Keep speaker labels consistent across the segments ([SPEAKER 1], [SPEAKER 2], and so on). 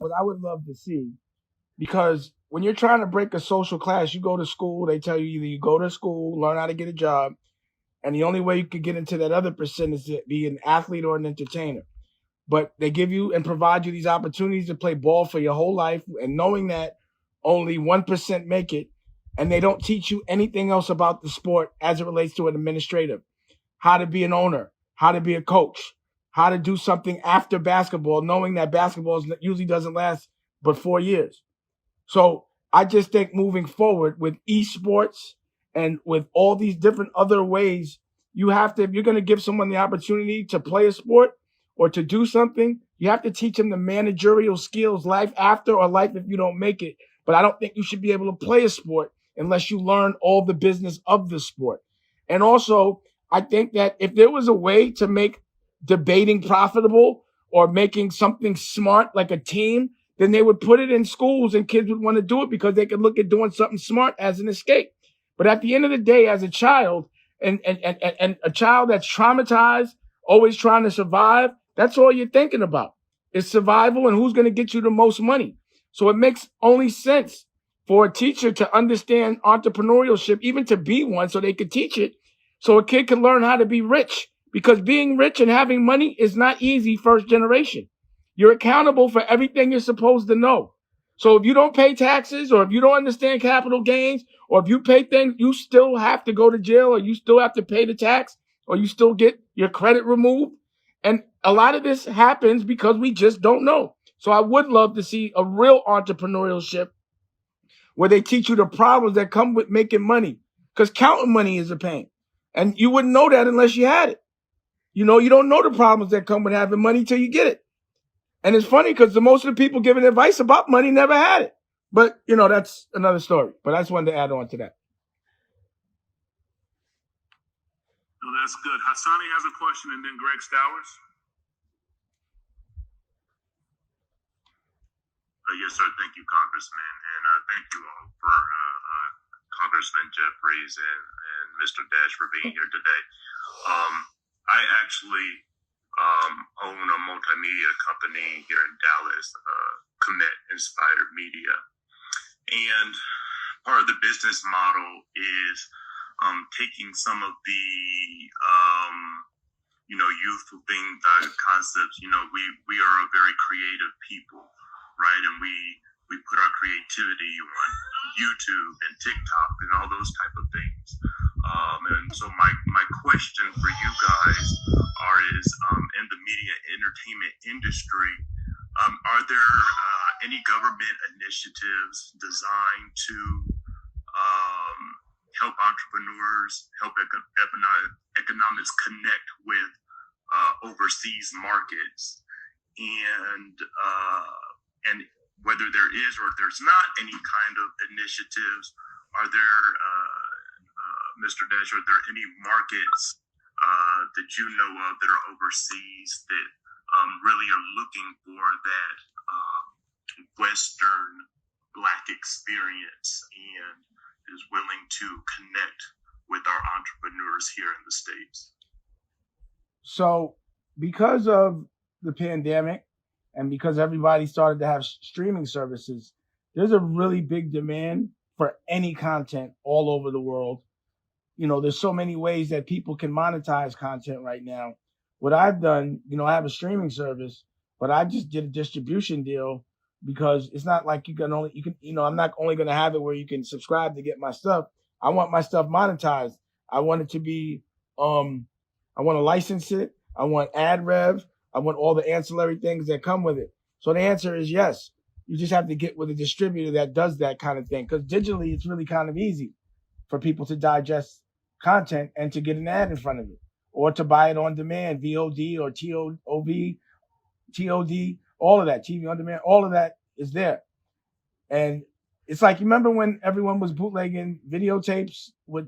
[SPEAKER 1] what I would love to see, because when you're trying to break a social class, you go to school, they tell you either you go to school, learn how to get a job, and the only way you could get into that other percent is to be an athlete or an entertainer. But they give you and provide you these opportunities to play ball for your whole life, and knowing that only 1% make it, and they don't teach you anything else about the sport as it relates to an administrative, how to be an owner, how to be a coach, how to do something after basketball, knowing that basketball usually doesn't last but 4 years. So I just think moving forward with esports and with all these different other ways, you have to, if you're going to give someone the opportunity to play a sport or to do something, you have to teach them the managerial skills, life after or life if you don't make it. But I don't think you should be able to play a sport unless you learn all the business of the sport. And also, I think that if there was a way to make debating profitable or making something smart like a team, then they would put it in schools and kids would want to do it because they could look at doing something smart as an escape. But at the end of the day, as a child and a child that's traumatized, always trying to survive, that's all you're thinking about is survival and who's going to get you the most money. So it makes only sense for a teacher to understand entrepreneurship, even to be one, so they could teach it, so a kid can learn how to be rich. Because being rich and having money is not easy first generation. You're accountable for everything you're supposed to know. So if you don't pay taxes, or if you don't understand capital gains, or if you pay things, you still have to go to jail, or you still have to pay the tax, or you still get your credit removed. And a lot of this happens because we just don't know. So I would love to see a real entrepreneurship where they teach you the problems that come with making money, because counting money is a pain. And you wouldn't know that unless you had it. You don't know the problems that come with having money till you get it. And it's funny because the most of the people giving advice about money never had it. But, that's another story. But I just wanted to add on to that.
[SPEAKER 2] No, that's good. Hassani has a question, and then Greg Stowers.
[SPEAKER 3] Yes, sir. Thank you, Congressman. And thank you all for Congressman Jeffries and Mr. Dash for being here today. I actually own a multimedia company here in Dallas, Commit Inspired Media. And part of the business model is taking some of the, youthful things, concepts. We are a very creative people, right? And we put our creativity on YouTube and TikTok and all those type of things. And so my question for you guys is in the media entertainment industry, are there any government initiatives designed to help entrepreneurs, help economics connect with overseas markets, and whether there is or if there's not any kind of initiatives, are there, Mr. Dash, are there any markets that you know of that are overseas that really are looking for that Western Black experience and is willing to connect with our entrepreneurs here in the States?
[SPEAKER 1] So because of the pandemic and because everybody started to have streaming services, there's a really big demand for any content all over the world. There's so many ways that people can monetize content right now. What I've done, I have a streaming service, but I just did a distribution deal because it's not like I'm not only going to have it where you can subscribe to get my stuff. I want my stuff monetized. I want it to be, I want to license it. I want ad rev. I want all the ancillary things that come with it. So the answer is yes. You just have to get with a distributor that does that kind of thing, because digitally it's really kind of easy for people to digest content and to get an ad in front of it, or to buy it on demand, VOD or TOD, all of that, TV on demand, all of that is there. And it's like, you remember when everyone was bootlegging videotapes with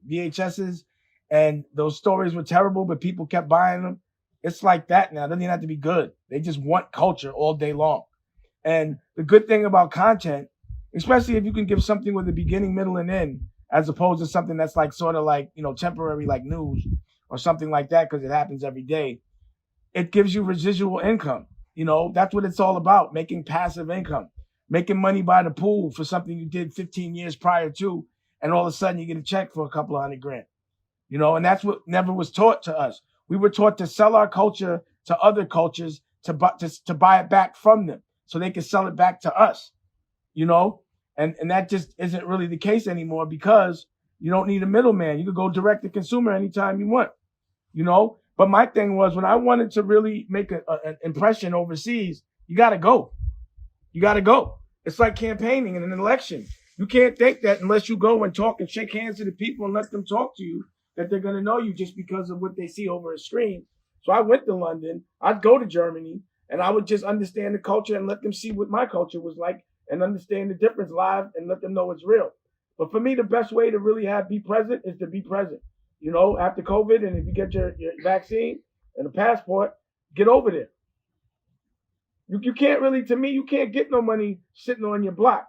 [SPEAKER 1] VHSs, and those stories were terrible, but people kept buying them? It's like that now. It doesn't even have to be good. They just want culture all day long. And the good thing about content, especially if you can give something with a beginning, middle, and end, as opposed to something that's like sort of like, temporary, like news or something like that, because it happens every day, it gives you residual income. That's what it's all about, making passive income, making money by the pool for something you did 15 years prior to, and all of a sudden you get a check for a couple of $100,000. And that's what never was taught to us. We were taught to sell our culture to other cultures to buy it back from them so they can sell it back to us, and that just isn't really the case anymore because you don't need a middleman. You can go direct to consumer anytime you want, But my thing was when I wanted to really make an impression overseas, you got to go. You got to go. It's like campaigning in an election. You can't think that unless you go and talk and shake hands to the people and let them talk to you, that they're going to know you just because of what they see over a screen. So I went to London. I'd go to Germany, and I would just understand the culture and let them see what my culture was like and understand the difference live and let them know it's real. But for me, the best way to really be present is to be present. After COVID, and if you get your vaccine and a passport, get over there. You can't really, to me, you can't get no money sitting on your block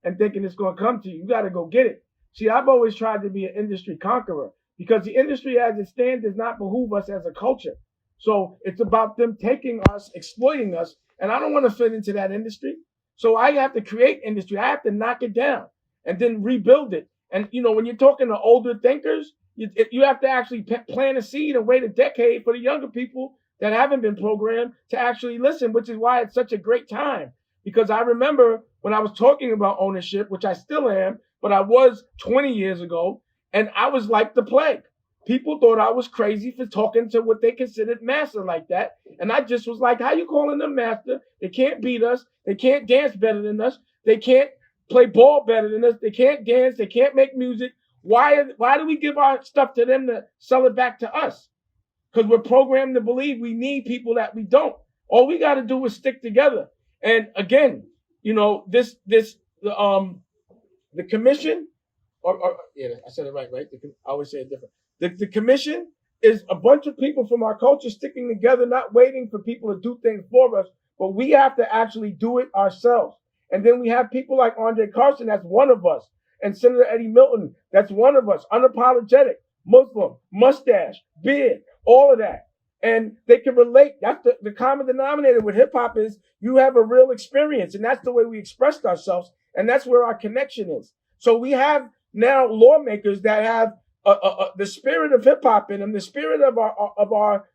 [SPEAKER 1] and thinking it's going to come to you. You got to go get it. See, I've always tried to be an industry conqueror because the industry as it stands does not behoove us as a culture. So it's about them taking us, exploiting us, and I don't want to fit into that industry. So I have to create industry. I have to knock it down and then rebuild it. And, when you're talking to older thinkers, you have to actually plant a seed and wait a decade for the younger people that haven't been programmed to actually listen, which is why it's such a great time. Because I remember when I was talking about ownership, which I still am, but I was 20 years ago, and I was like the plague. People thought I was crazy for talking to what they considered master like that. And I just was like, how you calling them master? They can't beat us. They can't dance better than us. They can't play ball better than us. They can't dance. They can't make music. Why do we give our stuff to them to sell it back to us? Because we're programmed to believe we need people that we don't. All we got to do is stick together. And again, the commission, yeah, I said it right? I always say it different. The commission is a bunch of people from our culture sticking together, not waiting for people to do things for us, but we have to actually do it ourselves. And then we have people like Andre Carson, that's one of us, and Senator Eddie Milton, that's one of us, unapologetic, Muslim, mustache, beard, all of that. And they can relate. That's the common denominator with hip hop is you have a real experience, and that's the way we expressed ourselves, and that's where our connection is. So we have now lawmakers that have the spirit of hip hop in them, the spirit of our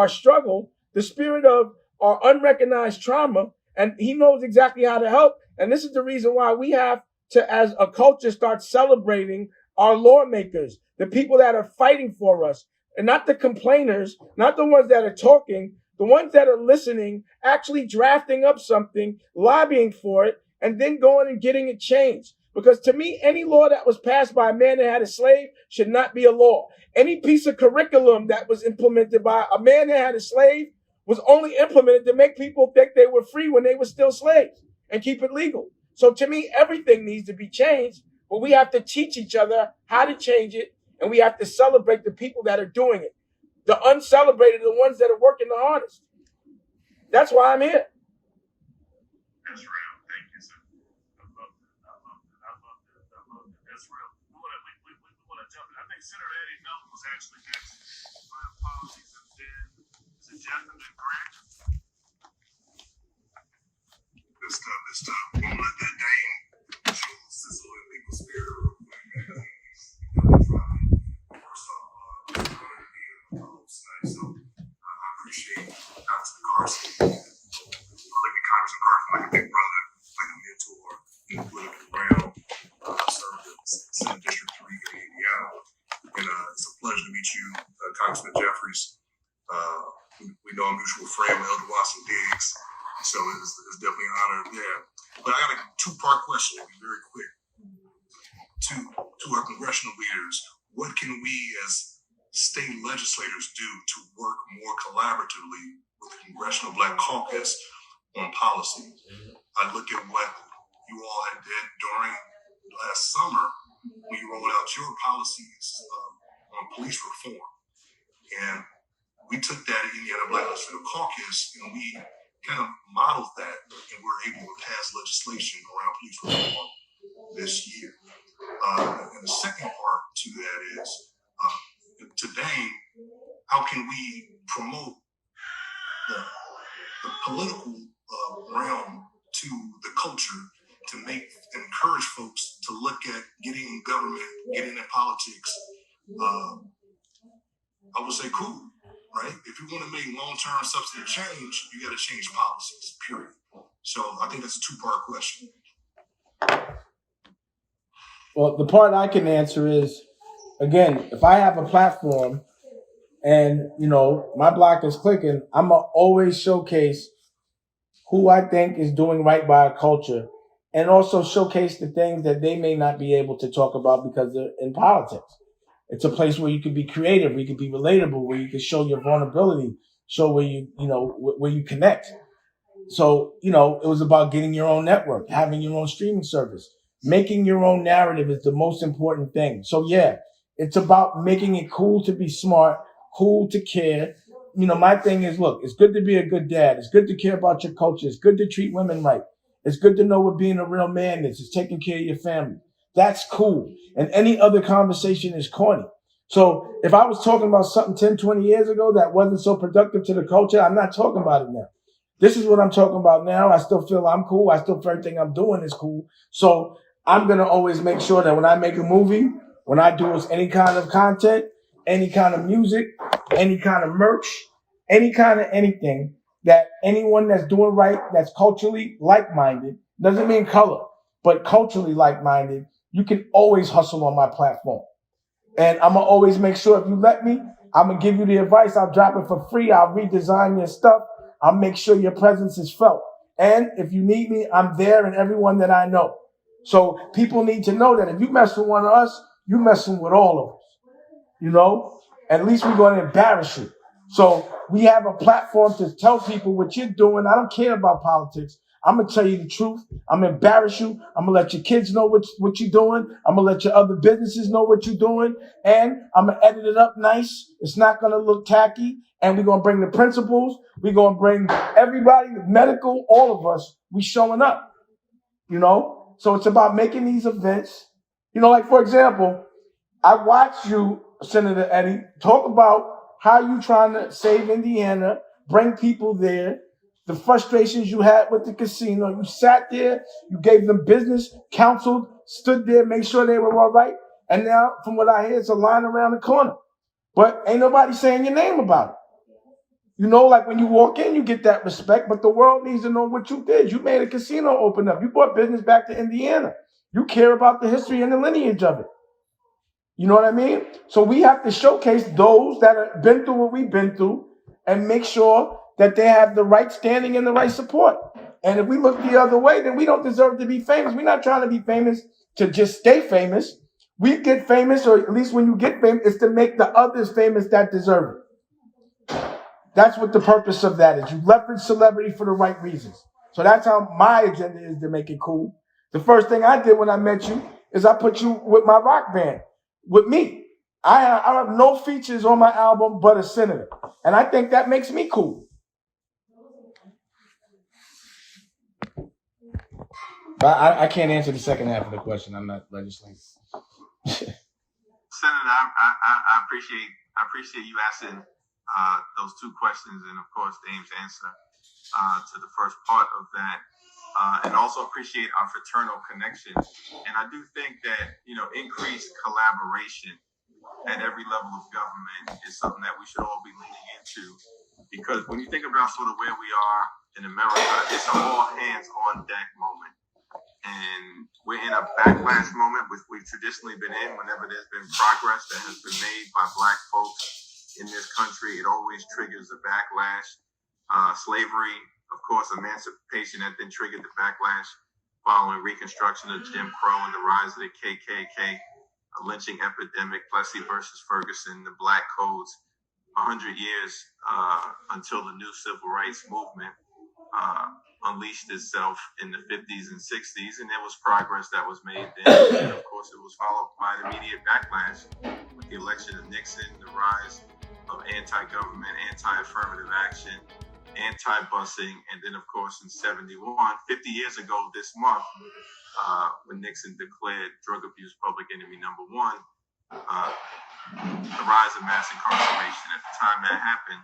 [SPEAKER 1] struggle, the spirit of our unrecognized trauma, and he knows exactly how to help. And this is the reason why we have to, as a culture, start celebrating our lawmakers, the people that are fighting for us, and not the complainers, not the ones that are talking, the ones that are listening, actually drafting up something, lobbying for it, and then going and getting it changed. Because to me, any law that was passed by a man that had a slave should not be a law. Any piece of curriculum that was implemented by a man that had a slave was only implemented to make people think they were free when they were still slaves and keep it legal. So to me, everything needs to be changed, but we have to teach each other how to change it, and we have to celebrate the people that are doing it. The uncelebrated are the ones that are working the hardest. That's why I'm here.
[SPEAKER 2] That's real. Thank you, sir. I love it. That's real. We want to jump in. I think Senator Eddie Milton was actually next. My apologies. And then is it Jeff and then Greg?
[SPEAKER 3] This time, we won't let that name sizzle in people's spirit real quick, man. First off, I'm honored to be a host tonight, so I appreciate Congressman Carson. I look at Congressman Carson like a big brother, like a mentor in the political realm. I served in Senate District 3 here in Indiana, and it's a pleasure to meet you, Congressman Jeffries. We know a mutual friend, Elder Watson Diggs, so it's definitely an honor there. But I got a two-part question, it'll be very quick. To our congressional leaders, what can we as state legislators do to work more collaboratively with the Congressional Black Caucus on policy? I look at what you all had did during last summer when you rolled out your policies on police reform. And we took that at Indiana Black Legislative Caucus and we kind of modeled that, and we're able to pass legislation around police reform this year. And the second part to that is, today, how can we promote the
[SPEAKER 2] the political realm to the culture to encourage folks to look at getting in government, getting in politics. I would say cool, right? If you want to make long-term substantive change, you got to change policies, period. So I think that's a two-part question.
[SPEAKER 1] Well, the part I can answer is, again, if I have a platform and, my block is clicking, I'm going to always showcase who I think is doing right by our culture and also showcase the things that they may not be able to talk about because they're in politics. It's a place where you can be creative, where you can be relatable, where you can show your vulnerability, show where where you connect. So, it was about getting your own network, having your own streaming service, making your own narrative is the most important thing. So yeah, it's about making it cool to be smart, cool to care. My thing is, look, it's good to be a good dad. It's good to care about your culture. It's good to treat women right. It's good to know what being a real man is. It's taking care of your family. That's cool. And any other conversation is corny. So if I was talking about something 10, 20 years ago that wasn't so productive to the culture, I'm not talking about it now. This is what I'm talking about now. I still feel I'm cool. I still feel everything I'm doing is cool. So I'm going to always make sure that when I make a movie, when I do any kind of content, any kind of music, any kind of merch, any kind of anything, that anyone that's doing right, that's culturally like-minded, doesn't mean color, but culturally like-minded, you can always hustle on my platform. And I'm going to always make sure if you let me, I'm going to give you the advice. I'll drop it for free. I'll redesign your stuff. I'll make sure your presence is felt. And if you need me, I'm there and everyone that I know. So people need to know that if you mess with one of us, you messing with all of us. At least we're going to embarrass you. So we have a platform to tell people what you're doing. I don't care about politics. I'm going to tell you the truth. I'm going to embarrass you. I'm going to let your kids know what you're doing. I'm going to let your other businesses know what you're doing. And I'm going to edit it up nice. It's not going to look tacky. And we're going to bring the principals. We're going to bring everybody, medical, all of us. We showing up, So it's about making these events. Like, for example, I watched you, Senator Eddie, talk about how you trying to save Indiana, bring people there, the frustrations you had with the casino. You sat there, you gave them business, counseled, stood there, made sure they were all right. And now, from what I hear, it's a line around the corner. But ain't nobody saying your name about it. Like when you walk in, you get that respect, but the world needs to know what you did. You made a casino open up. You brought business back to Indiana. You care about the history and the lineage of it. You know what I mean? So we have to showcase those that have been through what we've been through and make sure that they have the right standing and the right support. And if we look the other way, then we don't deserve to be famous. We're not trying to be famous to just stay famous. We get famous, or at least when you get famous, it's to make the others famous that deserve it. That's what the purpose of that is. You leverage celebrity for the right reasons. So that's how my agenda is to make it cool. The first thing I did when I met you is I put you with my rock band. With me, I have no features on my album but a senator, and I think that makes me cool. But I can't answer the second half of the question. I'm not legislating.
[SPEAKER 3] Senator, I appreciate you asking those two questions, and of course Dame's answer to the first part of that. And also appreciate our fraternal connection. And I do think that, increased collaboration at every level of government is something that we should all be leaning into. Because when you think about sort of where we are in America, it's an all hands on deck moment. And we're in a backlash moment, which we've traditionally been in. Whenever there's been progress that has been made by Black folks in this country, it always triggers a backlash. Slavery, of course, emancipation that then triggered the backlash following Reconstruction of Jim Crow and the rise of the KKK, a lynching epidemic, Plessy versus Ferguson, the Black Codes, 100 years until the new civil rights movement unleashed itself in the 50s and 60s, and there was progress that was made then. And of course, it was followed by an immediate backlash with the election of Nixon, the rise of anti-government, anti-affirmative action, anti-busing, and then, of course, in 71, 50 years ago this month, when Nixon declared drug abuse public enemy number one, the rise of mass incarceration. At the time that happened,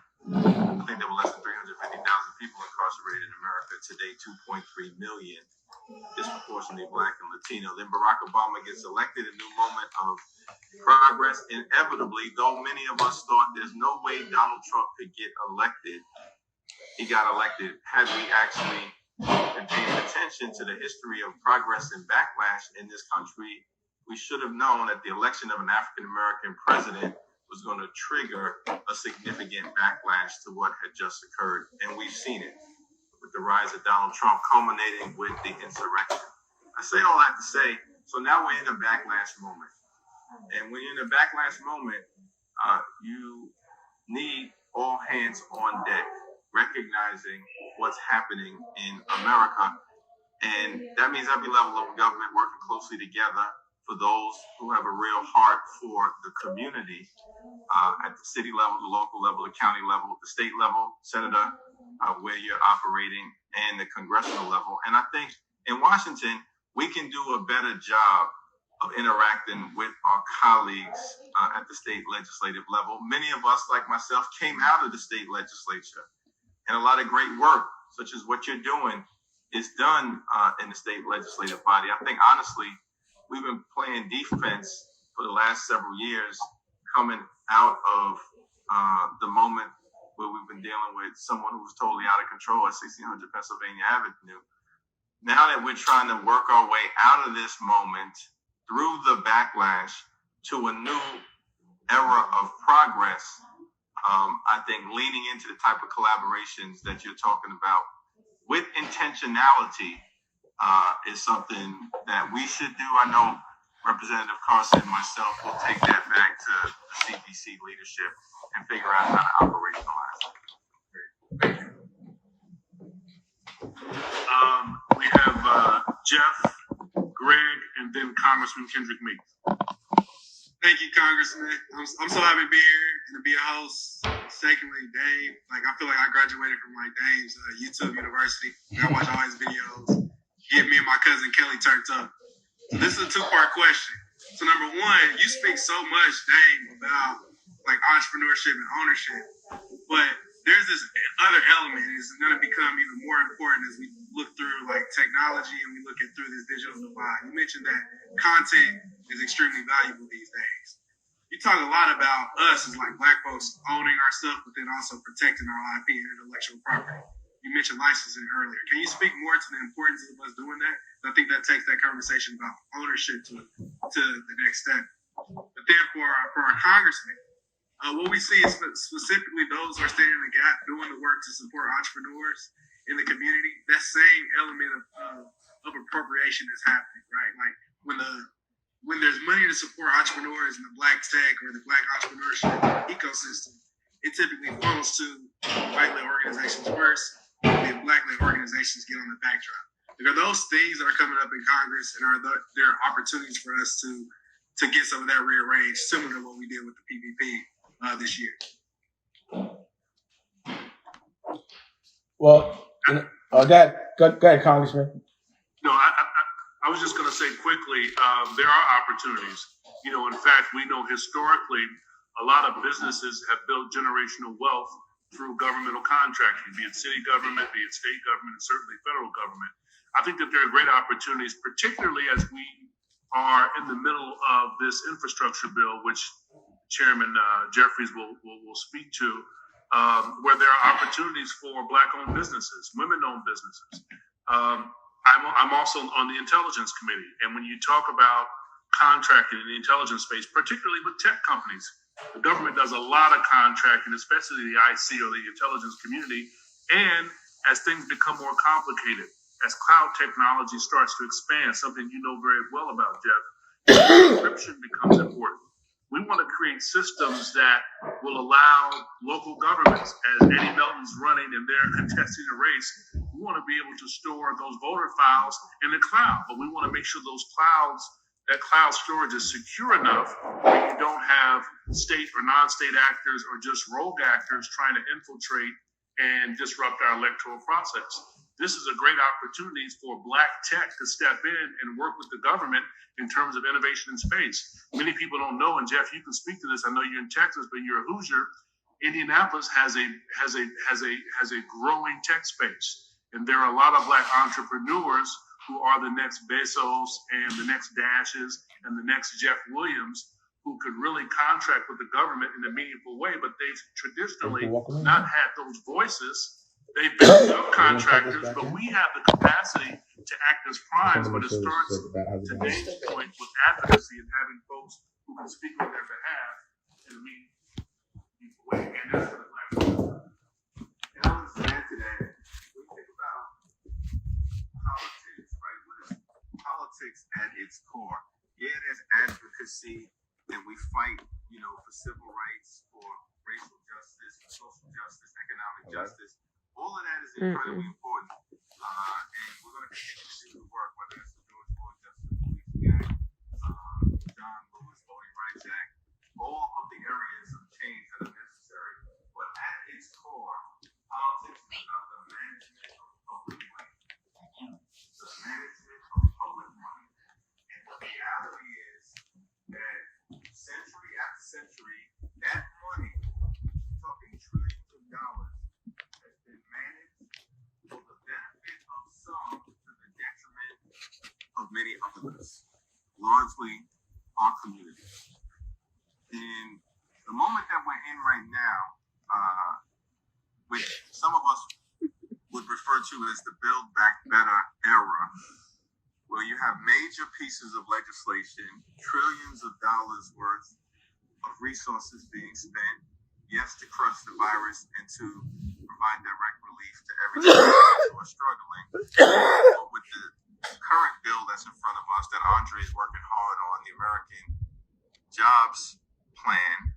[SPEAKER 3] I think there were less than 350,000 people incarcerated
[SPEAKER 4] million, disproportionately Black and Latino. Then Barack Obama gets elected, a new moment of progress. Inevitably, though many of us thought there's no way Donald Trump could get elected, he got elected. Had we actually been paying attention to the history of progress and backlash in this country, we should have known that the election of an African-American president was going to trigger a significant backlash to what had just occurred. And we've seen it with the rise of Donald Trump culminating with the insurrection. I say all that to say, so now we're in a backlash moment. And when you're in a backlash moment, you need all hands on deck, recognizing what's happening in America. And that means every level of government working closely together for those who have a real heart for the community, at the city level, the local level, the county level, the state level, Senator, where you're operating, and the congressional level. And I think in Washington, we can do a better job of interacting with our colleagues at the state legislative level. Many of us, like myself, came out of the state legislature, and a lot of great work, such as what you're doing, is done in the state legislative body. I think, honestly, we've been playing defense for the last several years, coming out of the moment where we've been dealing with someone who was totally out of control at 1600 Pennsylvania Avenue. Now that we're trying to work our way out of this moment through the backlash to a new era of progress, I think leaning into the type of collaborations that you're talking about with intentionality is something that we should do. I know Representative Carson and myself will take that back to the CDC leadership and figure out how to operationalize it.
[SPEAKER 2] Thank you. We have Jeff, Greg, and then Congressman Kendrick Meeks.
[SPEAKER 5] Thank you, Congressman. I'm so happy to be here and to be a host. Secondly, Dave, I feel like I graduated from Dave's YouTube University. I watch all his videos. Get me and my cousin Kelly turned up. So this is a two-part question. So number one, you speak so much, Dave, about entrepreneurship and ownership, but there's this other element that's going to become even more important as we look through technology and we look through this digital divide. You mentioned that content is extremely valuable these days. You talk a lot about us as Black folks owning our stuff, but then also protecting our IP and intellectual property. You mentioned licensing earlier. Can you speak more to the importance of us doing that? I think that takes that conversation about ownership to the next step. But then for our congressmen, what we see is specifically those who are standing in the gap, doing the work to support entrepreneurs in the community. That same element of appropriation is happening, right? When there's money to support entrepreneurs in the Black tech or the Black entrepreneurship ecosystem, it typically funnels to white-led organizations first, and then Black-led organizations get on the backdrop. Are those things that are coming up in Congress, and are there opportunities for us to get some of that rearranged, similar to what we did with the PPP this year?
[SPEAKER 1] Well, go ahead, Congressman.
[SPEAKER 2] No, I was just going to say quickly, there are opportunities. In fact, we know historically a lot of businesses have built generational wealth through governmental contracting, be it city government, be it state government, and certainly federal government. I think that there are great opportunities, particularly as we are in the middle of this infrastructure bill, which Chairman Jeffries will speak to, where there are opportunities for Black-owned businesses, women-owned businesses. I'm also on the Intelligence Committee, and when you talk about contracting in the intelligence space, particularly with tech companies, the government does a lot of contracting, especially the IC or the intelligence community. And as things become more complicated, as cloud technology starts to expand, something you know very well about, Jeff, encryption becomes important. We want to create systems that will allow local governments, as Eddie Melton's running and they're contesting a race, we want to be able to store those voter files in the cloud. But we want to make sure that cloud storage is secure enough that you don't have state or non-state actors or just rogue actors trying to infiltrate and disrupt our electoral process. This is a great opportunity for Black tech to step in and work with the government in terms of innovation in space. Many people don't know, and Jeff, you can speak to this. I know you're in Texas, but you're a Hoosier. Indianapolis has a growing tech space. And there are a lot of Black entrepreneurs who are the next Bezos and the next Dashes and the next Jeff Williams who could really contract with the government in a meaningful way, but they've traditionally not had those voices. They've been subcontractors, but we have the capacity to act as primes, but it starts to Dave's point with advocacy and having folks who can speak on their behalf in a meaningful way. And that's what the Black
[SPEAKER 4] And I want to add to that, when you think about politics, right? What is politics at its core? Yeah, there's advocacy, and we fight, for civil rights, for racial justice, for social justice, economic justice. All of that is incredibly important. And we're going to continue to do the work, whether it's the George Floyd Justice Policing Act, John Lewis Voting Rights Act, all of the areas of change that are necessary. But at its core, politics is about the management of public money. The management of public money. And the reality is that century after century, that money, talking trillions of dollars, has been managed for the benefit of some to the detriment of many others, largely our community. And the moment that we're in right now, which some of us would refer to as the Build Back Better era, where you have major pieces of legislation, trillions of dollars worth of resources being spent, yes, to crush the virus and to provide direct relief to everyone who are struggling. But with the current bill that's in front of us that Andre is working hard on, the American Jobs Plan,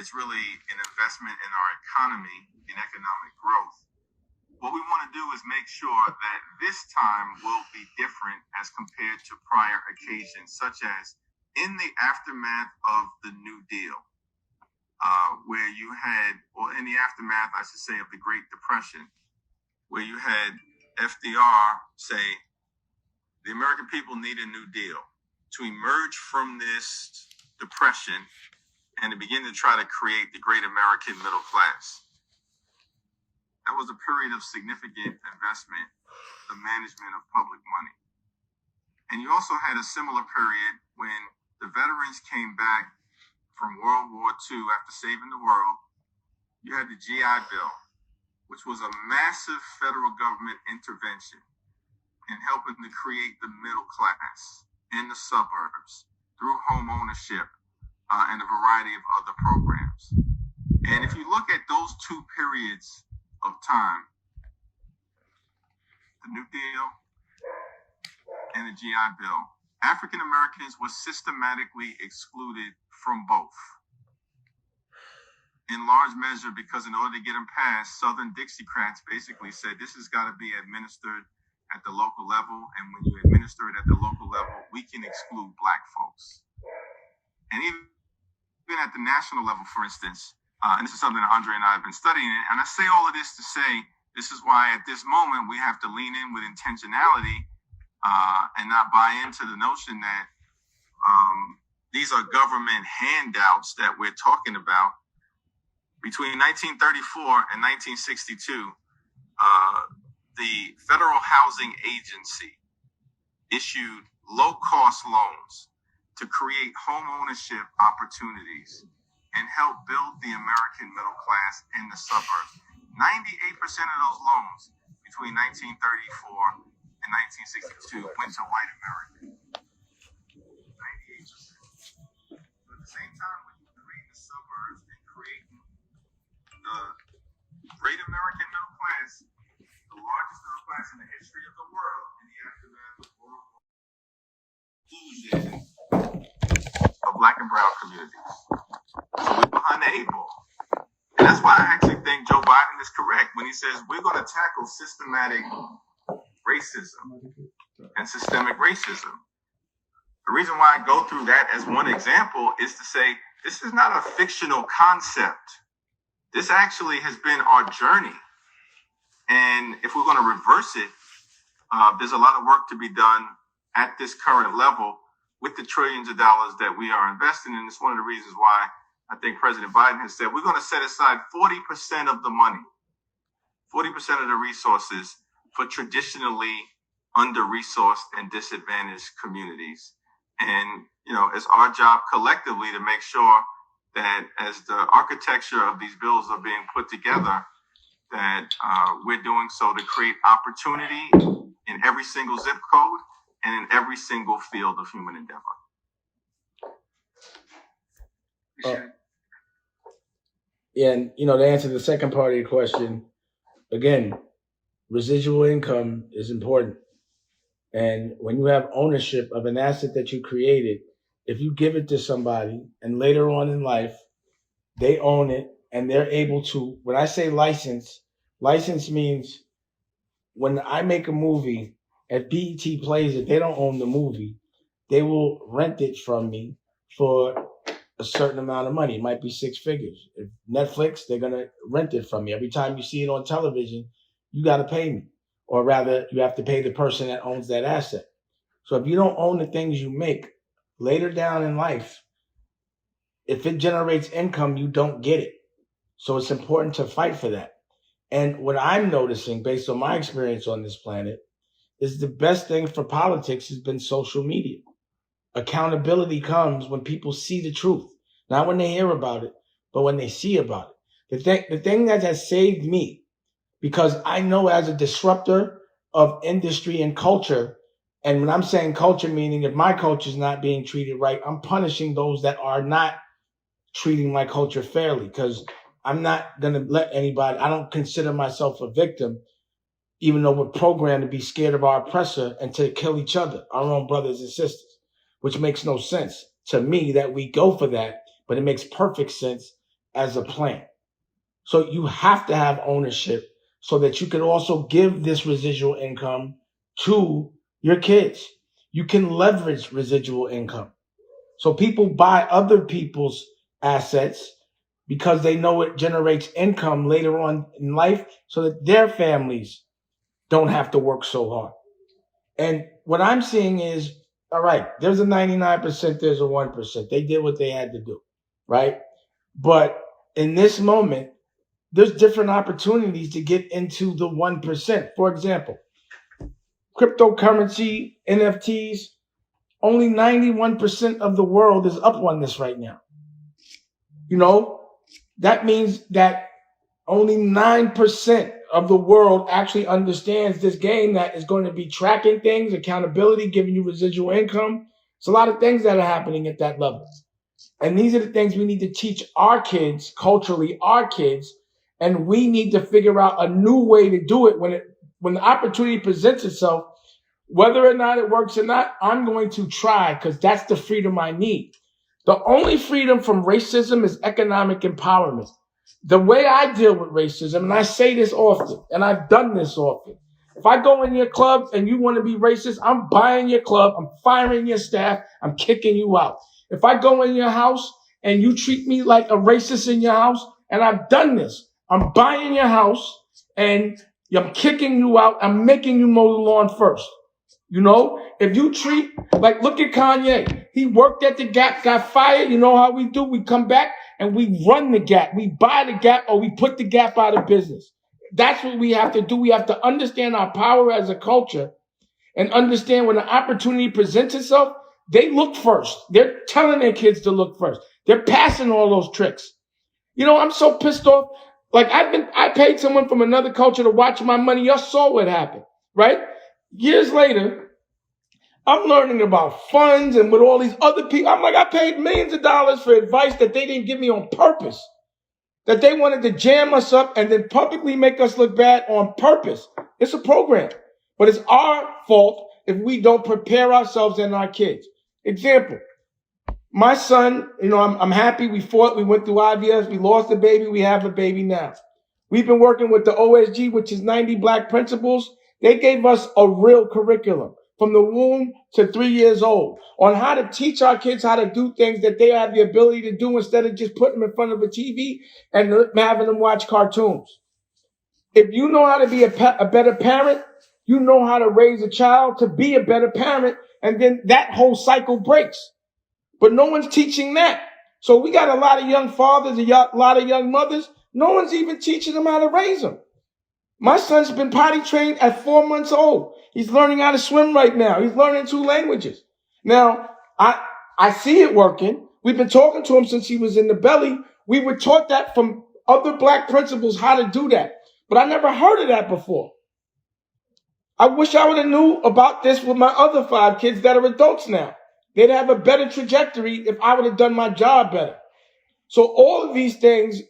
[SPEAKER 4] it's really an investment in our economy, in economic growth. What we want to do is make sure that this time will be different as compared to prior occasions, such as in the aftermath of the New Deal, where you had, or in the aftermath, I should say, of the Great Depression, where you had FDR say, the American people need a new deal to emerge from this depression and to begin to try to create the great American middle class. That was a period of significant investment, the management of public money. And you also had a similar period when the veterans came back from World War II after saving the world. You had the GI Bill, which was a massive federal government intervention in helping to create the middle class in the suburbs through home ownership and a variety of other programs. And if you look at those two periods of time, the New Deal and the GI Bill, African Americans were systematically excluded from both. In large measure because in order to get them passed, Southern Dixiecrats basically said this has got to be administered at the local level, and when you administer it at the local level, we can exclude Black folks. And even at the national level, for instance, and this is something that Andre and I have been studying, and I say all of this to say, this is why at this moment we have to lean in with intentionality and not buy into the notion that these are government handouts that we're talking about. Between 1934 and 1962, the Federal Housing Agency issued low-cost loans to create home ownership opportunities and help build the American middle class in the suburbs. 98% of those loans between 1934 and 1962 went to white Americans. 98%. But at the same time, when you create the suburbs and creating the great American middle class, the largest middle class in the history of the world in the aftermath of World War II, of Black and brown communities. So we're behind the eight ball. And that's why I actually think Joe Biden is correct when he says we're going to tackle systematic racism and systemic racism. The reason why I go through that as one example is to say this is not a fictional concept. This actually has been our journey. And if we're going to reverse it, there's a lot of work to be done at this current level with the trillions of dollars that we are investing in. It's one of the reasons why I think President Biden has said we're going to set aside 40% of the money, 40% of the resources for traditionally under-resourced and disadvantaged communities. And, it's our job collectively to make sure that as the architecture of these bills are being put together, that we're doing so to create opportunity in every single zip code and in every single field of human endeavor.
[SPEAKER 1] And, to answer the second part of your question, again, residual income is important. And when you have ownership of an asset that you created, if you give it to somebody and later on in life, they own it and they're able to, when I say license means when I make a movie, if BET plays it, they don't own the movie. They will rent it from me for a certain amount of money. It might be six figures. If Netflix, they're going to rent it from me. Every time you see it on television, you got to pay me. Or rather, you have to pay the person that owns that asset. So if you don't own the things you make, later down in life, if it generates income, you don't get it. So it's important to fight for that. And what I'm noticing, based on my experience on this planet, is the best thing for politics has been social media. Accountability comes when people see the truth, not when they hear about it, but when they see about it. The thing that has saved me, because I know as a disruptor of industry and culture, and when I'm saying culture, meaning if my culture is not being treated right, I'm punishing those that are not treating my culture fairly, because I'm not going to let anybody, I don't consider myself a victim, even though we're programmed to be scared of our oppressor and to kill each other, our own brothers and sisters, which makes no sense to me that we go for that, but it makes perfect sense as a plan. So you have to have ownership so that you can also give this residual income to your kids. You can leverage residual income. So people buy other people's assets because they know it generates income later on in life so that their families don't have to work so hard. And what I'm seeing is, all right, there's a 99%, there's a 1%. They did what they had to do, right? But in this moment, there's different opportunities to get into the 1%. For example, cryptocurrency, NFTs, only 91% of the world is up on this right now. That means that only 9% of the world actually understands this game that is going to be tracking things, accountability, giving you residual income. It's a lot of things that are happening at that level. And these are the things we need to teach our kids, culturally, our kids, and we need to figure out a new way to do it when the opportunity presents itself. Whether or not it works or not, I'm going to try because that's the freedom I need. The only freedom from racism is economic empowerment. The way I deal with racism, and I say this often, and I've done this often, if I go in your club and you want to be racist, I'm buying your club, I'm firing your staff, I'm kicking you out. If I go in your house and you treat me like a racist in your house, and I've done this, I'm buying your house and I'm kicking you out, I'm making you mow the lawn first. If you treat, look at Kanye. He worked at the Gap, got fired. You know how we do? We come back and we run the Gap. We buy the Gap or we put the Gap out of business. That's what we have to do. We have to understand our power as a culture and understand when an opportunity presents itself, they look first. They're telling their kids to look first. They're passing all those tricks. I'm so pissed off. I paid someone from another culture to watch my money. Y'all saw what happened, right? Years later, I'm learning about funds and with all these other people. I'm like, I paid millions of dollars for advice that they didn't give me on purpose. That they wanted to jam us up and then publicly make us look bad on purpose. It's a program. But it's our fault if we don't prepare ourselves and our kids. Example, my son, I'm happy we fought. We went through IVF. We lost a baby. We have a baby now. We've been working with the OSG, which is 90 Black Principles. They gave us a real curriculum from the womb to 3 years old on how to teach our kids how to do things that they have the ability to do instead of just putting them in front of a TV and having them watch cartoons. If you know how to be a better parent, you know how to raise a child to be a better parent, and then that whole cycle breaks. But no one's teaching that. So we got a lot of young fathers, a lot of young mothers. No one's even teaching them how to raise them. My son's been potty trained at 4 months old. He's learning how to swim right now. He's learning 2 languages. Now, I see it working. We've been talking to him since he was in the belly. We were taught that from other black principals, how to do that. But I never heard of that before. I wish I would have knew about this with my other 5 kids that are adults now. They'd have a better trajectory if I would have done my job better. So all of these things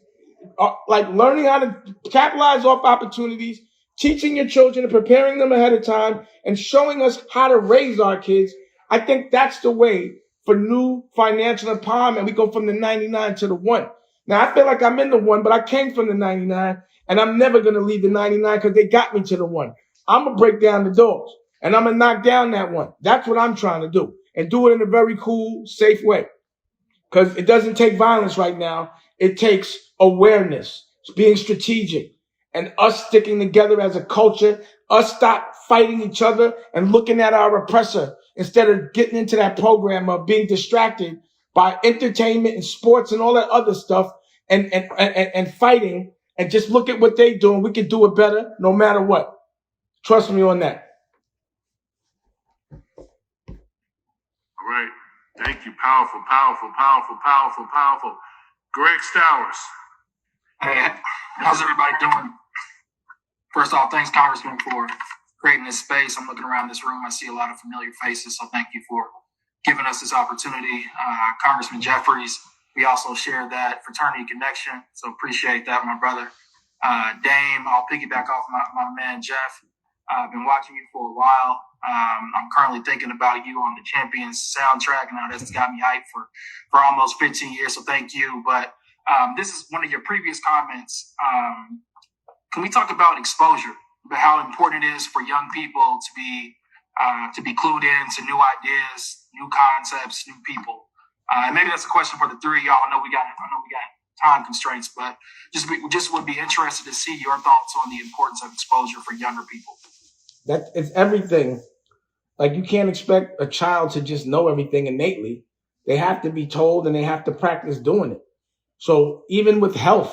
[SPEAKER 1] are like learning how to capitalize off opportunities, teaching your children and preparing them ahead of time, and showing us how to raise our kids. I think that's the way for new financial empowerment. We go from the 99 to the 1. Now, I feel like I'm in the 1, but I came from the 99, and I'm never going to leave the 99 because they got me to the 1. I'm going to break down the doors, and I'm going to knock down that 1. That's what I'm trying to do, and do it in a very cool, safe way. Because it doesn't take violence right now. It takes awareness, being strategic, and us sticking together as a culture, us stop fighting each other and looking at our oppressor instead of getting into that program of being distracted by entertainment and sports and all that other stuff and fighting, and just look at what they're doing. We can do it better no matter what. Trust me on that.
[SPEAKER 2] All right. Thank you. Powerful, powerful, powerful, powerful, powerful. Greg Stowers.
[SPEAKER 6] Hey, how's everybody doing? First off, thanks, Congressman, for creating this space. I'm looking around this room. I see a lot of familiar faces, so thank you for giving us this opportunity. Congressman Jeffries, we also share that fraternity connection, so appreciate that, my brother. Dame, I'll piggyback off my man, Jeff. I've been watching you for a while. I'm currently thinking about you on the Champions soundtrack. Now that's got me hyped for almost 15 years, so thank you. But this is one of your previous comments. Can we talk about exposure, about how important it is for young people to be clued in to new ideas, new concepts, new people? And maybe that's a question for the 3 of y'all. I know we got time constraints, but just would be interested to see your thoughts on the importance of exposure for younger people.
[SPEAKER 1] That it's everything. Like, you can't expect a child to just know everything innately. They have to be told, and they have to practice doing it. So even with health,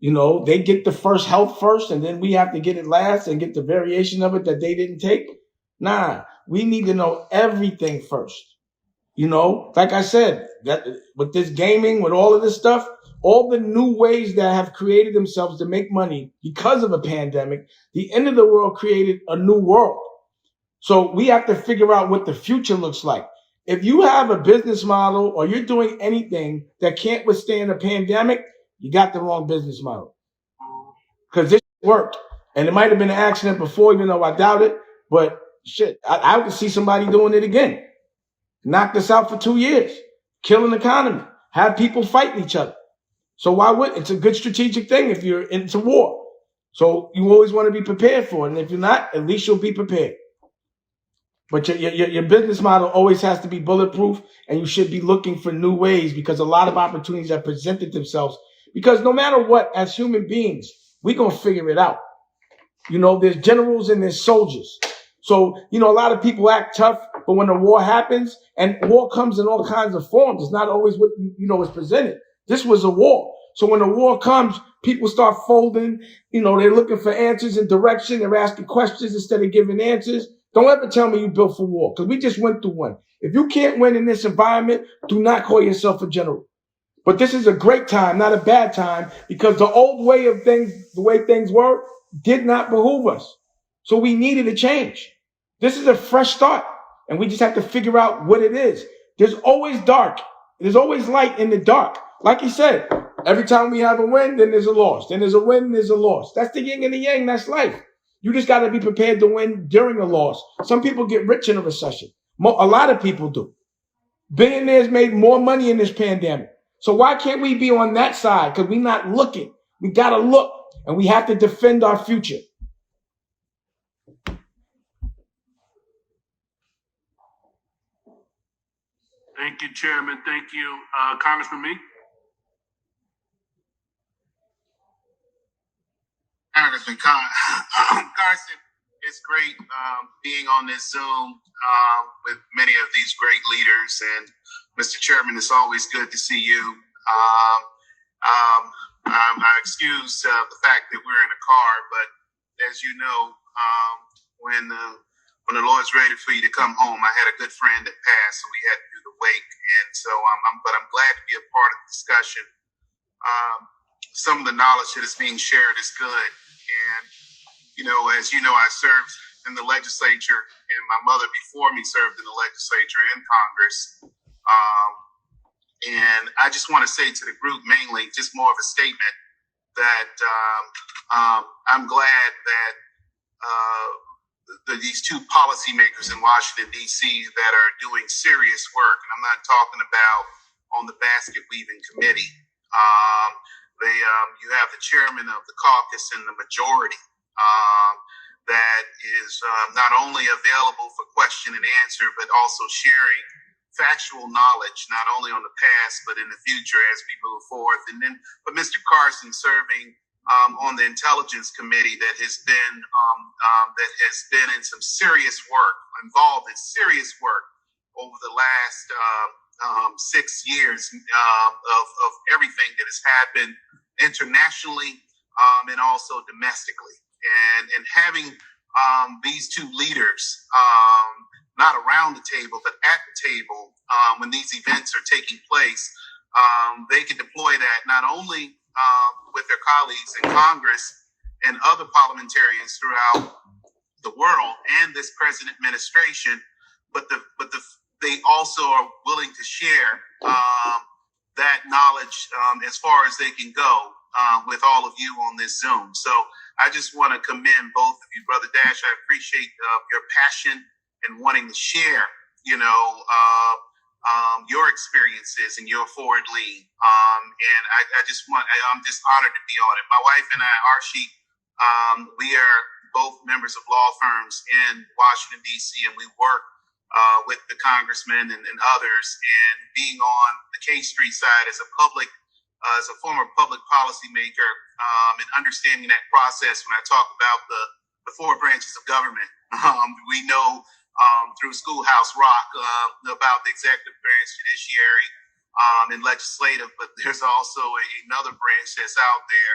[SPEAKER 1] they get the first health first, and then we have to get it last and get the variation of it that they didn't take. Nah, we need to know everything first. Like I said, that with this gaming, with all of this stuff, all the new ways that have created themselves to make money because of a pandemic, the end of the world created a new world. So we have to figure out what the future looks like. If you have a business model or you're doing anything that can't withstand a pandemic, you got the wrong business model. Because this worked. And it might have been an accident before, even though I doubt it. But shit, I would see somebody doing it again. Knock this out for 2 years. Kill an economy. Have people fighting each other. So why would it's a good strategic thing if you're into war. So you always want to be prepared for it. And if you're not, at least you'll be prepared. But your business model always has to be bulletproof, and you should be looking for new ways, because a lot of opportunities have presented themselves. Because no matter what, as human beings, we're going to figure it out. There's generals and there's soldiers. So, a lot of people act tough, but when a war happens, and war comes in all kinds of forms, it's not always what, is presented. This was a war. So when a war comes, people start folding. They're looking for answers and direction. They're asking questions instead of giving answers. Don't ever tell me you built for war, because we just went through one. If you can't win in this environment, do not call yourself a general. But this is a great time, not a bad time, because the old way of things, the way things were, did not behoove us. So we needed a change. This is a fresh start, and we just have to figure out what it is. There's always dark. There's always light in the dark. Like he said, every time we have a win, then there's a loss. Then there's a win, there's a loss. That's the yin and the yang. That's life. You just got to be prepared to win during a loss. Some people get rich in a recession. A lot of people do. Billionaires made more money in this pandemic. So why can't we be on that side? Because we're not looking. We got to look, and we have to defend our future.
[SPEAKER 2] Thank you, Chairman. Thank you, Congressman Meek.
[SPEAKER 5] Congressman Carson, it's great being on this Zoom with many of these great leaders. And Mr. Chairman, it's always good to see you. I excuse the fact that we're in a car, but as you know, when the Lord's ready for you to come home, I had a good friend that passed, so we had to do the wake. And so but I'm glad to be a part of the discussion. Some of the knowledge that is being shared is good. And, as you know, I served in the legislature, and my mother before me served in the legislature and Congress. And I just want to say to the group mainly, just more of a statement that I'm glad that these two policymakers in Washington, D.C. that are doing serious work, and I'm not talking about on the basket weaving committee. You have the chairman of the caucus and the majority that is not only available for question and answer, but also sharing factual knowledge, not only on the past, but in the future as we move forth. But Mr. Carson serving on the Intelligence Committee that has been in some serious work, involved in serious work over the last 6 years of everything that has happened internationally and also domestically. And having these two leaders not around the table, but at the table when these events are taking place, they can deploy that not only with their colleagues in Congress and other parliamentarians throughout the world and this present administration, but they also are willing to share that knowledge as far as they can go with all of you on this Zoom. So I just want to commend both of you, Brother Dash. I appreciate your passion and wanting to share, your experiences and your forward lean. And I'm just honored to be on it. My wife and I, Archie, we are both members of law firms in Washington, D.C., and we work with the congressmen and others. And being on the K Street side as a former public policy maker, and understanding that process when I talk about the four branches of government, we know through Schoolhouse Rock about the executive branch, judiciary, and legislative, but there's also another branch that's out there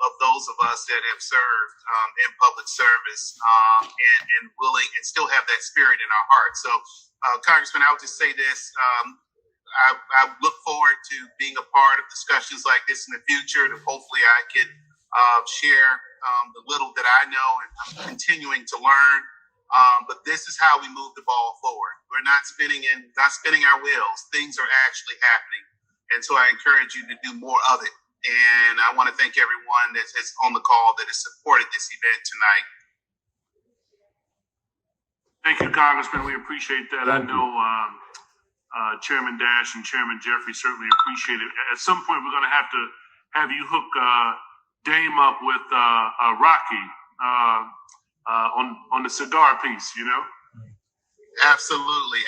[SPEAKER 5] of those of us that have served in public service and willing and still have that spirit in our heart. So, Congressman, I would just say this. I look forward to being a part of discussions like this in the future, and hopefully I can share the little that I know, and I'm continuing to learn. But this is how we move the ball forward. We're not spinning our wheels. Things are actually happening. And so I encourage you to do more of it. And I want to thank everyone that's on the call that has supported this event tonight.
[SPEAKER 2] Thank you, Congressman. We appreciate that. I know Chairman Dash and Chairman Jeffrey certainly appreciate it. At some point, we're going to have you hook Dame up with Rocky on the cigar piece,
[SPEAKER 5] Absolutely.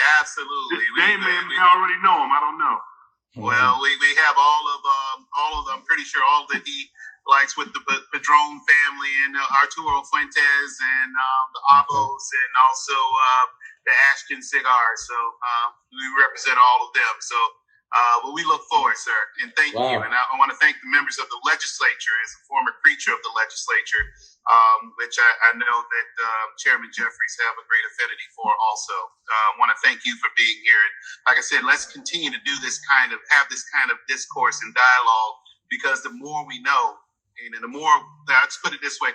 [SPEAKER 2] Dame may already know him. I don't know.
[SPEAKER 5] Well, we have all of I'm pretty sure all that he likes with the Padron family and Arturo Fuentes and the Abos and also the Ashton cigars. So we represent all of them. So but we look forward, sir, and thank you. And I want to thank the members of the legislature as a former creature of the legislature, which I know that Chairman Jeffries have a great affinity for also. I want to thank you for being here. And like I said, let's continue to have this kind of discourse and dialogue, because the more we know, and the more, let's put it this way,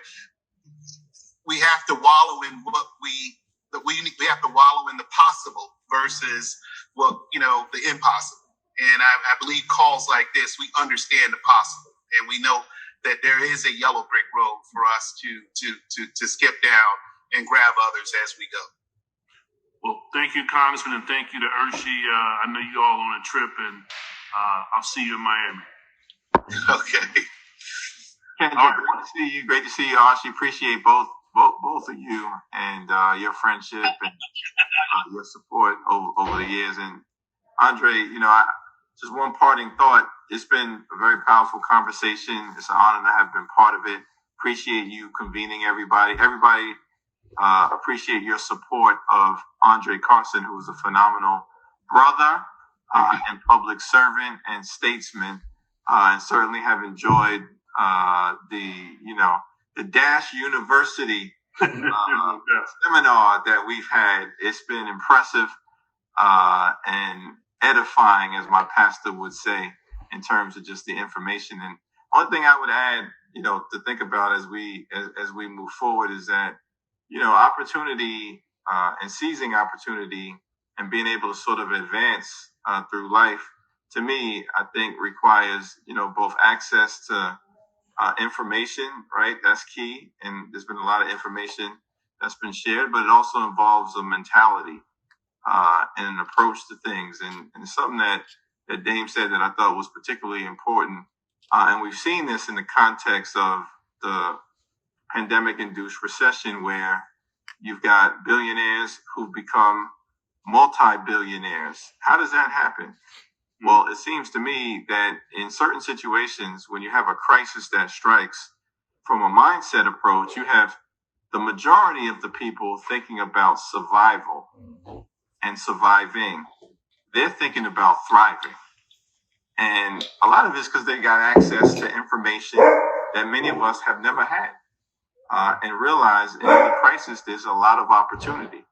[SPEAKER 5] we have to wallow in we have to wallow in the possible versus the impossible. And I believe calls like this, we understand the possible, and we know that there is a yellow brick road for us to skip down and grab others as we go.
[SPEAKER 2] Well, thank you, Congressman, and thank you to Urshi. I know you all on a trip, and I'll see you in Miami.
[SPEAKER 5] Okay.
[SPEAKER 4] Kendra, great to see you. Great to see you, Archie. Appreciate both of you and your friendship and your support over the years. And Andre, just one parting thought. It's been a very powerful conversation. It's an honor to have been part of it. Appreciate you convening everybody. Everybody appreciate your support of Andre Carson, who's a phenomenal brother and public servant and statesman, and certainly have enjoyed the Dash University seminar that we've had. It's been impressive and edifying, as my pastor would say, in terms of just the information. And one thing I would add, to think about as we move forward is that, opportunity and seizing opportunity and being able to sort of advance through life, to me, I think requires, both access to information, right? That's key. And there's been a lot of information that's been shared, but it also involves a mentality and an approach to things. And something that Dame said that I thought was particularly important. And we've seen this in the context of the pandemic-induced recession, where you've got billionaires who've become multi-billionaires. How does that happen? Well, it seems to me that in certain situations, when you have a crisis that strikes, from a mindset approach, you have the majority of the people thinking about survival and surviving. They're thinking about thriving. And a lot of it's because they got access to information that many of us have never had. And realize in any crisis, there's a lot of opportunity.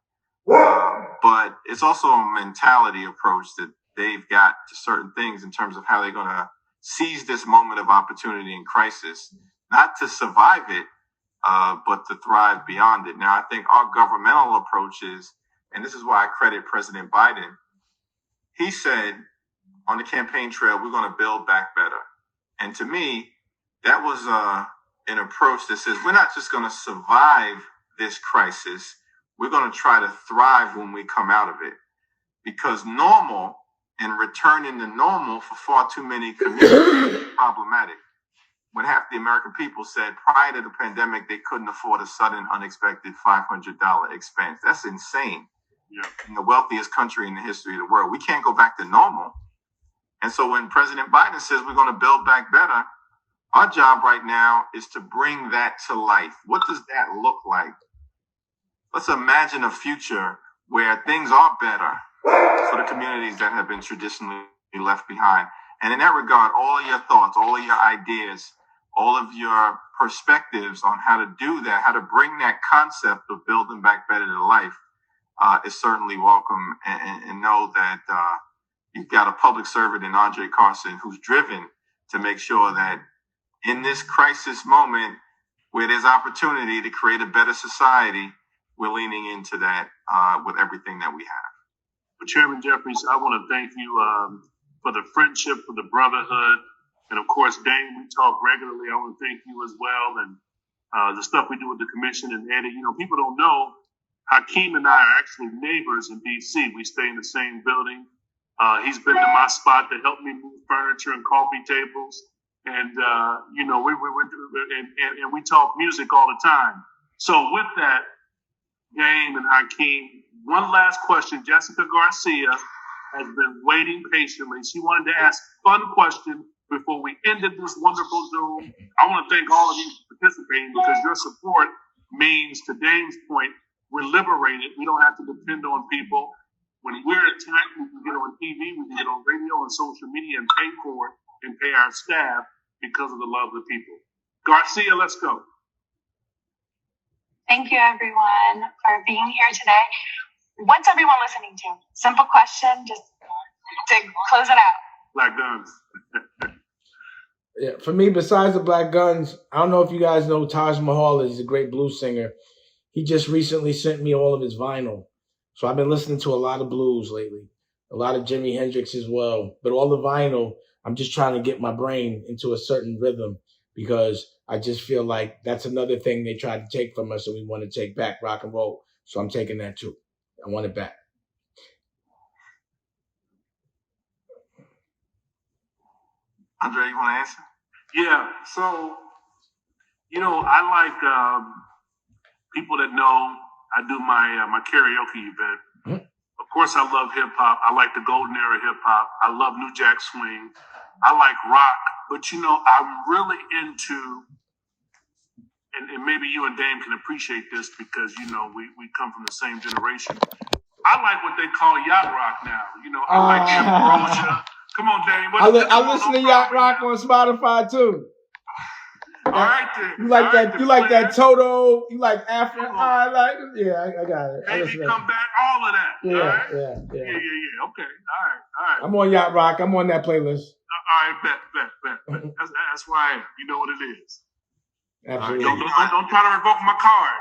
[SPEAKER 4] But it's also a mentality approach that they've got to certain things in terms of how they're going to seize this moment of opportunity and crisis, not to survive it, but to thrive beyond it. Now, I think our governmental approaches, and this is why I credit President Biden, he said on the campaign trail, we're going to build back better. And to me, that was an approach that says we're not just going to survive this crisis, we're going to try to thrive when we come out of it. Because normal and returning to normal for far too many communities is problematic. When half the American people said prior to the pandemic, they couldn't afford a sudden, unexpected $500 expense. That's insane. Yeah. In the wealthiest country in the history of the world, we can't go back to normal. And so when President Biden says we're going to build back better, our job right now is to bring that to life. What does that look like? Let's imagine a future where things are better for the communities that have been traditionally left behind. And in that regard, all of your thoughts, all of your ideas, all of your perspectives on how to do that, how to bring that concept of building back better to life is certainly welcome. And know that you've got a public servant in Andre Carson who's driven to make sure that in this crisis moment where there's opportunity to create a better society, we're leaning into that with everything that we have.
[SPEAKER 2] Well, Chairman Jeffries, I want to thank you for the friendship, for the brotherhood, and of course, Dane, we talk regularly. I want to thank you as well, and the stuff we do with the commission. And Eddie, people don't know, Hakeem and I are actually neighbors in D.C. We stay in the same building. He's been to my spot to help me move furniture and coffee tables, and we talk music all the time. So with that, Dane and Hakeem, one last question. Jessica Garcia has been waiting patiently. She wanted to ask a fun question before we ended this wonderful Zoom. I want to thank all of you for participating, because your support means, to Dane's point, we're liberated. We don't have to depend on people. When we're attacked, we can get on TV, we can get on radio and social media and pay for it and pay our staff because of the love of the people. Garcia, let's go.
[SPEAKER 7] Thank you, everyone, for being here today. What's everyone listening to? Simple question, just to close it out.
[SPEAKER 2] Black Guns.
[SPEAKER 1] Yeah, for me, besides the Black Guns, I don't know if you guys know Taj Mahal is a great blues singer. He just recently sent me all of his vinyl. So I've been listening to a lot of blues lately, a lot of Jimi Hendrix as well. But all the vinyl, I'm just trying to get my brain into a certain rhythm, because I just feel like that's another thing they tried to take from us, and we want to take back rock and roll. So I'm taking that too. I want it back.
[SPEAKER 4] Andre, you want to answer?
[SPEAKER 2] Yeah. So, I like people that know I do my karaoke event. Mm-hmm. Of course, I love hip hop. I like the golden era hip hop. I love New Jack Swing. I like rock. But, I'm really into, and maybe you and Dame can appreciate this because, we come from the same generation. I like what they call yacht rock now. I like Ambrosia. Come on, Dame.
[SPEAKER 1] I listen to yacht rock on Spotify, too.
[SPEAKER 2] All right, then.
[SPEAKER 1] You like
[SPEAKER 2] All
[SPEAKER 1] that?
[SPEAKER 2] right,
[SPEAKER 1] You like
[SPEAKER 2] then,
[SPEAKER 1] that Toto? You like Afro?
[SPEAKER 2] Come on.
[SPEAKER 1] I like. Yeah, I got it. I
[SPEAKER 2] Baby,
[SPEAKER 1] listen to
[SPEAKER 2] come back, all of that.
[SPEAKER 1] that.
[SPEAKER 2] All right?
[SPEAKER 1] Yeah.
[SPEAKER 2] Yeah. Okay. All right.
[SPEAKER 1] I'm on Yacht Rock. I'm on that playlist.
[SPEAKER 2] All right, bet. That's where I am. You know what it is.
[SPEAKER 1] Absolutely.
[SPEAKER 2] Don't try to revoke my card,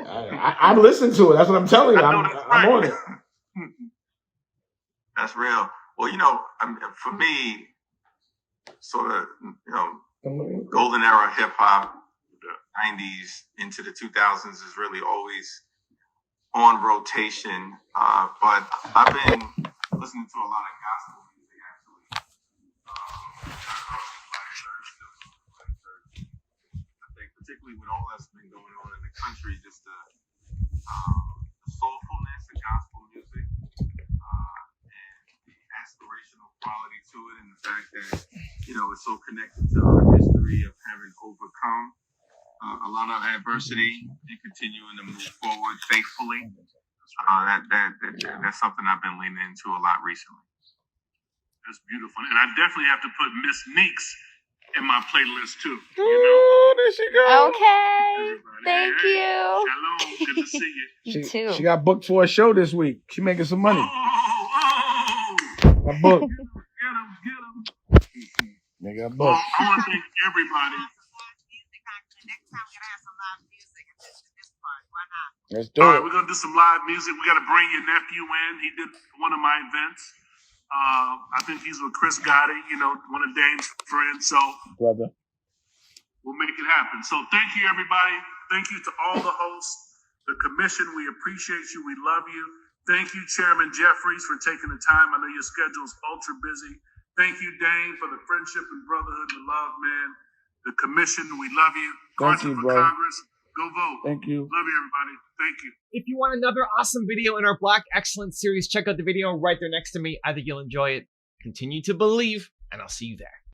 [SPEAKER 2] all right?
[SPEAKER 1] I'm listening to it. That's what I'm telling you.
[SPEAKER 2] I know that's
[SPEAKER 1] I'm
[SPEAKER 2] right.
[SPEAKER 1] on it.
[SPEAKER 4] That's real. Well, you know, for me, sort of, you know, golden era hip hop, 90s into the 2000s is really always on rotation. But I've been listening to a lot of gospel music, actually. I think particularly with all that's been going on in the country, just the soulfulness of gospel music, and the aspirational quality to it, and the fact that, you know, it's so connected to our history of having overcome a lot of adversity and continuing to move forward faithfully. That's something I've been leaning into a lot recently.
[SPEAKER 2] That's beautiful. And I definitely have to put Miss Meeks in my playlist too. You know?
[SPEAKER 1] Ooh, there she goes.
[SPEAKER 8] Okay.
[SPEAKER 2] Everybody.
[SPEAKER 8] Thank
[SPEAKER 2] Hey,
[SPEAKER 8] you.
[SPEAKER 2] Shalom. Good to see you.
[SPEAKER 8] You too.
[SPEAKER 1] She got booked for a show this week. She making some money.
[SPEAKER 2] Oh.
[SPEAKER 1] Got booked.
[SPEAKER 2] Get him.
[SPEAKER 1] They got
[SPEAKER 2] Well,
[SPEAKER 1] booked.
[SPEAKER 2] I want to thank everybody.
[SPEAKER 1] Let's do
[SPEAKER 2] All right,
[SPEAKER 1] it.
[SPEAKER 2] we're going to do some live music. We got to bring your nephew in. He did one of my events. I think he's with Chris Gotti, you know, one of Dame's friends. So
[SPEAKER 1] Brother.
[SPEAKER 2] we'll make it happen. So thank you, everybody. Thank you to all the hosts, the commission. We appreciate you. We love you. Thank you, Chairman Jeffries, for taking the time. I know your schedule's ultra busy. Thank you, Dane, for the friendship and brotherhood and the love, man. The commission, we love you.
[SPEAKER 1] Thank
[SPEAKER 2] Carson
[SPEAKER 1] you,
[SPEAKER 2] for
[SPEAKER 1] bro.
[SPEAKER 2] Congress. Go vote.
[SPEAKER 1] Thank you.
[SPEAKER 2] Love you, everybody. Thank you.
[SPEAKER 9] If you want another awesome video in our Black Excellence series, check out the video right there next to me. I think you'll enjoy it. Continue to believe, and I'll see you there.